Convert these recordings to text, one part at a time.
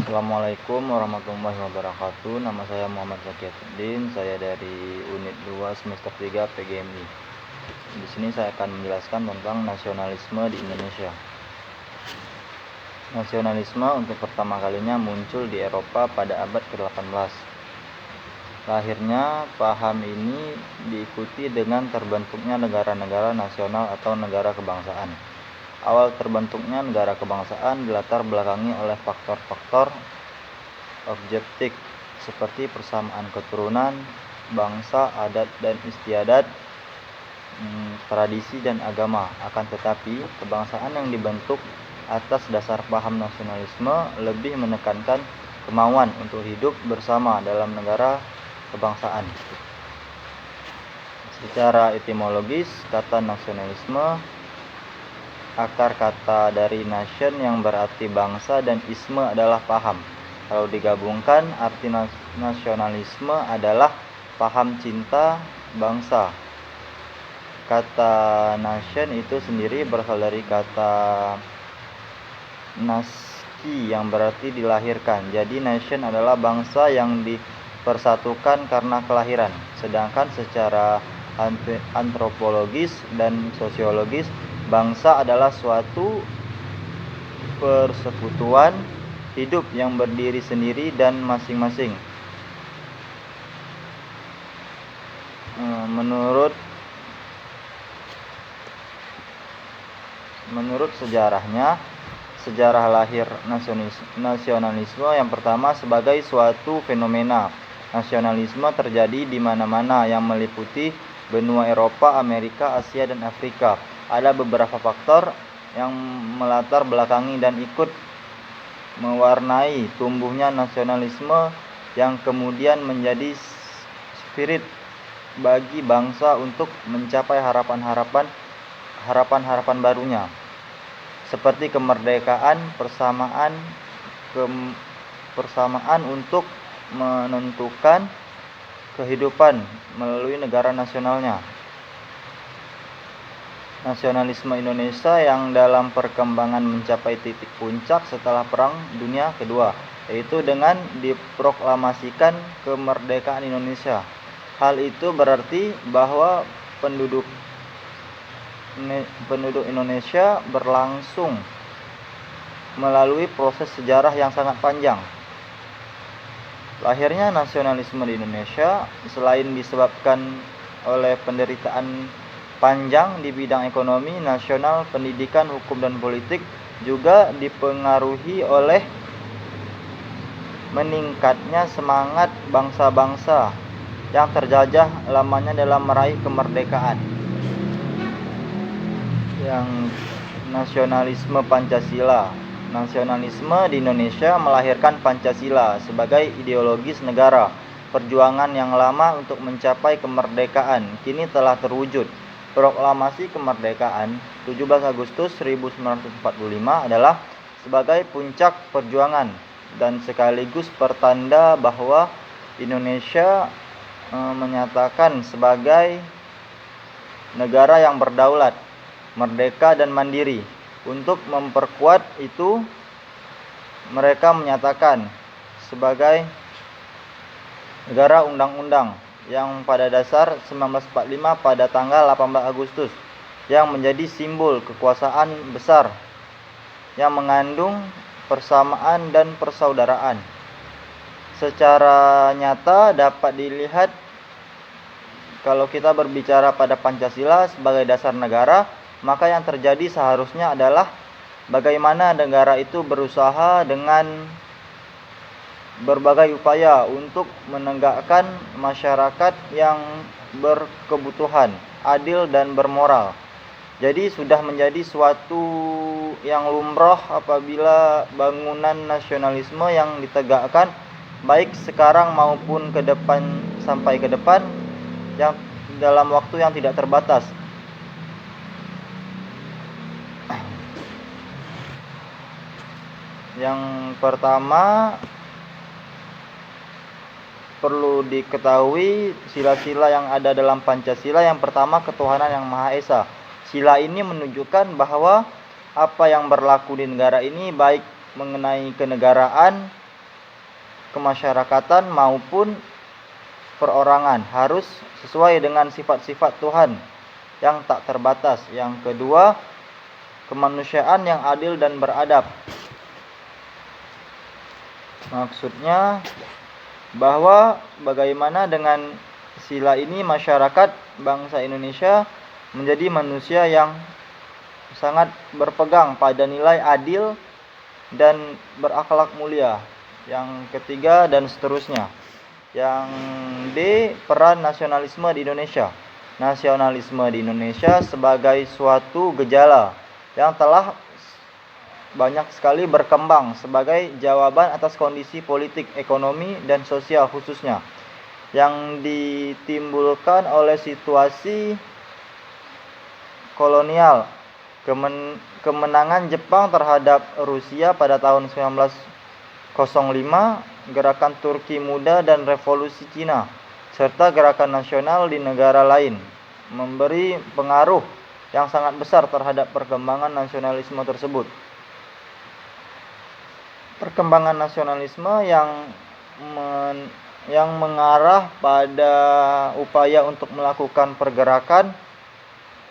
Assalamualaikum warahmatullahi wabarakatuh. Nama saya Muhammad Zakiatuddin. Saya dari Unit 2 semester 3 PGMI. Di sini saya akan menjelaskan tentang nasionalisme di Indonesia. Nasionalisme untuk pertama kalinya muncul di Eropa pada abad ke-18. Lahirnya paham ini diikuti dengan terbentuknya negara-negara nasional atau negara kebangsaan. Awal terbentuknya negara kebangsaan dilatar belakangi oleh faktor-faktor objektif seperti persamaan keturunan, bangsa, adat dan istiadat, tradisi dan agama. Akan tetapi, kebangsaan yang dibentuk atas dasar paham nasionalisme lebih menekankan kemauan untuk hidup bersama dalam negara kebangsaan. Secara etimologis, kata nasionalisme akar kata dari nation yang berarti bangsa dan isme adalah paham. Kalau digabungkan, arti nasionalisme adalah paham cinta bangsa. Kata nation itu sendiri berasal dari kata naski yang berarti dilahirkan. Jadi nation adalah bangsa yang dipersatukan karena kelahiran. Sedangkan secara antropologis dan sosiologis, bangsa adalah suatu persekutuan hidup yang berdiri sendiri dan masing-masing. Menurut sejarahnya, sejarah lahir nasionalisme yang pertama sebagai suatu fenomena. Nasionalisme terjadi di mana-mana yang meliputi benua Eropa, Amerika, Asia, dan Afrika. Ada beberapa faktor yang melatar belakangi dan ikut mewarnai tumbuhnya nasionalisme yang kemudian menjadi spirit bagi bangsa untuk mencapai harapan-harapan barunya, seperti kemerdekaan, persamaan untuk menentukan kehidupan melalui negara nasionalnya. Nasionalisme Indonesia yang dalam perkembangan mencapai titik puncak setelah Perang Dunia Kedua, yaitu dengan diproklamasikan kemerdekaan Indonesia. Hal itu berarti bahwa penduduk Indonesia berlangsung melalui proses sejarah yang sangat panjang. Lahirnya nasionalisme di Indonesia selain disebabkan oleh penderitaan panjang di bidang ekonomi nasional, pendidikan, hukum, dan politik, juga dipengaruhi oleh meningkatnya semangat bangsa-bangsa yang terjajah lamanya dalam meraih kemerdekaan. Yang nasionalisme Pancasila. Nasionalisme di Indonesia melahirkan Pancasila sebagai ideologis negara. Perjuangan yang lama untuk mencapai kemerdekaan kini telah terwujud. Proklamasi kemerdekaan 17 Agustus 1945 adalah sebagai puncak perjuangan dan sekaligus pertanda bahwa Indonesia menyatakan sebagai negara yang berdaulat, merdeka dan mandiri. Untuk memperkuat itu, mereka menyatakan sebagai negara undang-undang yang pada dasar 1945 pada tanggal 18 Agustus yang menjadi simbol kekuasaan besar yang mengandung persamaan dan persaudaraan. Secara nyata dapat dilihat kalau kita berbicara pada Pancasila sebagai dasar negara, maka yang terjadi seharusnya adalah bagaimana negara itu berusaha dengan berbagai upaya untuk menegakkan masyarakat yang berkebutuhan, adil dan bermoral. Jadi sudah menjadi suatu yang lumrah apabila bangunan nasionalisme yang ditegakkan baik sekarang maupun ke depan sampai ke depan yang dalam waktu yang tidak terbatas. Yang pertama perlu diketahui sila-sila yang ada dalam Pancasila. Yang pertama, ketuhanan yang Maha Esa. Sila ini menunjukkan bahwa apa yang berlaku di negara ini baik mengenai kenegaraan, kemasyarakatan maupun perorangan, harus sesuai dengan sifat-sifat Tuhan yang tak terbatas. Yang kedua, kemanusiaan yang adil dan beradab. Maksudnya bahwa bagaimana dengan sila ini masyarakat bangsa Indonesia menjadi manusia yang sangat berpegang pada nilai adil dan berakhlak mulia. Yang ketiga dan seterusnya. Yang D, peran nasionalisme di Indonesia. Nasionalisme di Indonesia sebagai suatu gejala yang telah banyak sekali berkembang sebagai jawaban atas kondisi politik, ekonomi, dan sosial khususnya yang ditimbulkan oleh situasi kolonial. Kemenangan Jepang terhadap Rusia pada tahun 1905, gerakan Turki Muda dan revolusi Cina, serta gerakan nasional di negara lain memberi pengaruh yang sangat besar terhadap perkembangan nasionalisme tersebut. Perkembangan nasionalisme yang mengarah pada upaya untuk melakukan pergerakan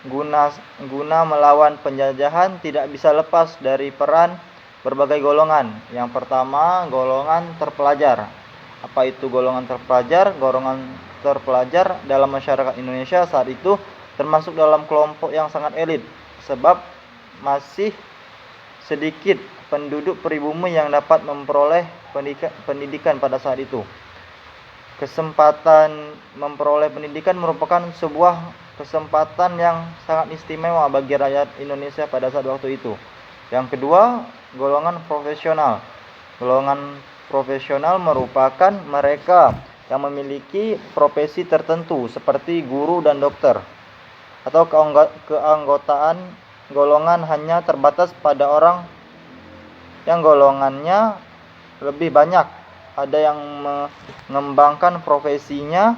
guna melawan penjajahan tidak bisa lepas dari peran berbagai golongan. Yang pertama, golongan terpelajar. Apa itu golongan terpelajar? Golongan terpelajar dalam masyarakat Indonesia saat itu termasuk dalam kelompok yang sangat elit, sebab masih sedikit penduduk pribumi yang dapat memperoleh pendidikan pada saat itu. Kesempatan memperoleh pendidikan merupakan sebuah kesempatan yang sangat istimewa bagi rakyat Indonesia pada saat waktu itu. Yang kedua, golongan profesional. Golongan profesional merupakan mereka yang memiliki profesi tertentu seperti guru dan dokter, atau keanggotaan golongan hanya terbatas pada orang yang golongannya lebih banyak. Ada yang mengembangkan profesinya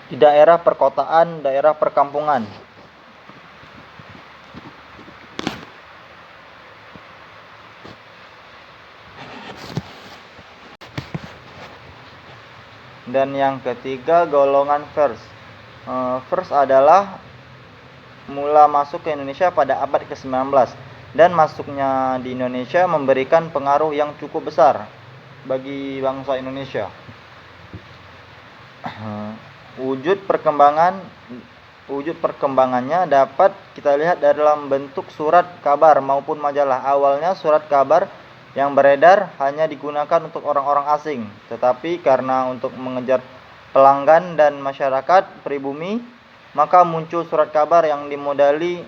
di daerah perkotaan, daerah perkampungan. Dan yang ketiga, golongan first. First adalah mula masuk ke Indonesia pada abad ke-19, dan masuknya di Indonesia memberikan pengaruh yang cukup besar bagi bangsa Indonesia. Wujud perkembangannya dapat kita lihat dalam bentuk surat kabar maupun majalah. Awalnya surat kabar yang beredar hanya digunakan untuk orang-orang asing, tetapi karena untuk mengejar pelanggan dan masyarakat pribumi, maka muncul surat kabar yang dimodali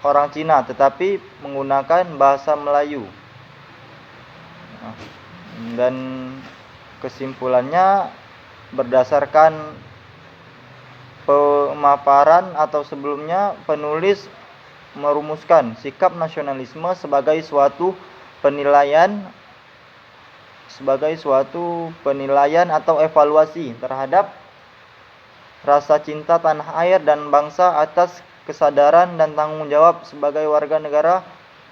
orang Cina tetapi menggunakan bahasa Melayu. Dan kesimpulannya, berdasarkan pemaparan atau sebelumnya, penulis merumuskan sikap nasionalisme sebagai suatu penilaian atau evaluasi terhadap rasa cinta tanah air dan bangsa atas kesadaran dan tanggung jawab sebagai warga negara.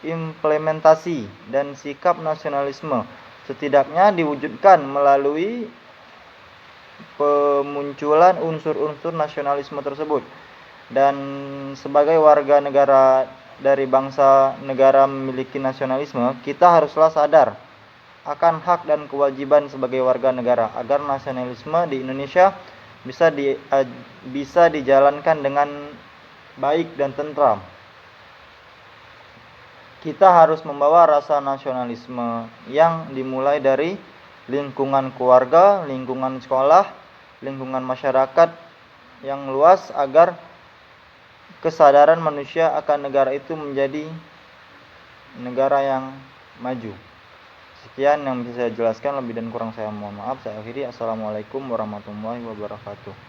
Implementasi dan sikap nasionalisme setidaknya diwujudkan melalui pemunculan unsur-unsur nasionalisme tersebut. Dan sebagai warga negara dari bangsa negara memiliki nasionalisme, kita haruslah sadar akan hak dan kewajiban sebagai warga negara agar nasionalisme di Indonesia bisa dijalankan dengan baik dan tentram. Kita harus membawa rasa nasionalisme yang dimulai dari lingkungan keluarga, lingkungan sekolah, lingkungan masyarakat yang luas agar kesadaran manusia akan negara itu menjadi negara yang maju. Sekian yang bisa saya jelaskan, lebih dan kurang saya mohon maaf. Saya akhiri. Assalamualaikum warahmatullahi wabarakatuh.